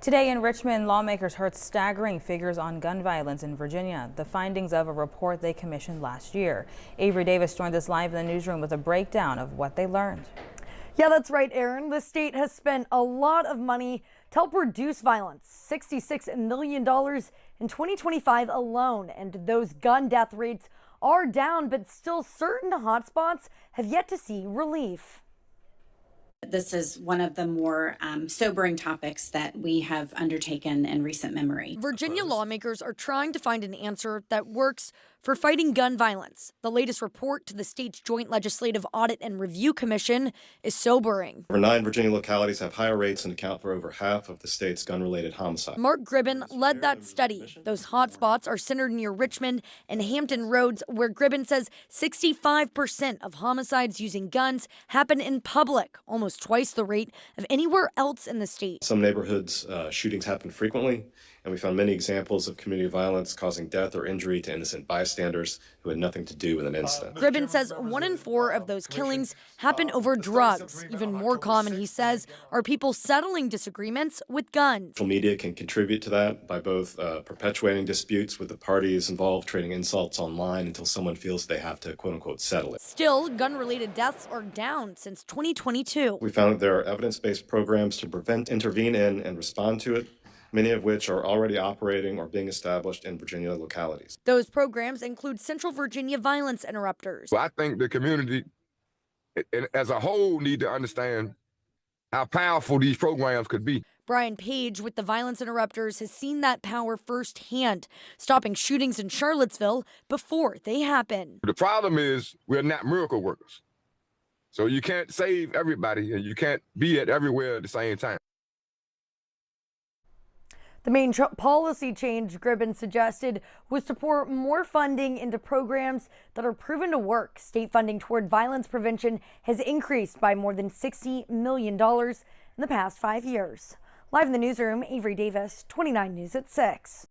Today in Richmond, lawmakers heard staggering figures on gun violence in Virginia, the findings of a report they commissioned last year. Avery Davis joined us live in the newsroom with a breakdown of what they learned. Yeah, that's right, Aaron. The state has spent a lot of money to help reduce violence, $66 million in 2025 alone. And those gun death rates are down, but still certain hotspots have yet to see relief. This is one of the more sobering topics that we have undertaken in recent memory. Virginia lawmakers are trying to find an answer that works for fighting gun violence. The latest report to the state's Joint Legislative Audit and Review Commission is sobering. Over 9 Virginia localities have higher rates and account for over half of the state's gun-related homicides. Mark Gribben led that study. Those hotspots are centered near Richmond and Hampton Roads, where Gribben says 65% of homicides using guns happen in public, almost twice the rate of anywhere else in the state. Some neighborhoods, shootings happen frequently, and we found many examples of community violence causing death or injury to innocent bystanders who had nothing to do with an incident. Gribben says 1 in 4 of those killings happen over drugs. Even more common, he says, are people settling disagreements with guns. Social media can contribute to that by both perpetuating disputes with the parties involved, trading insults online until someone feels they have to, quote-unquote, settle it. Still, gun-related deaths are down since 2022. We found that there are evidence-based programs to prevent, intervene in, and respond to it, many of which are already operating or being established in Virginia localities. Those programs include Central Virginia Violence Interrupters. Well, I think the community as a whole need to understand how powerful these programs could be. Brian Page with the Violence Interrupters has seen that power firsthand, stopping shootings in Charlottesville before they happen. The problem is we're not miracle workers. So you can't save everybody and you can't be at everywhere at the same time. The main policy change Gribben suggested was to pour more funding into programs that are proven to work. State funding toward violence prevention has increased by more than $60 million in the past 5 years. Live in the newsroom, Avery Davis, 29 News at 6.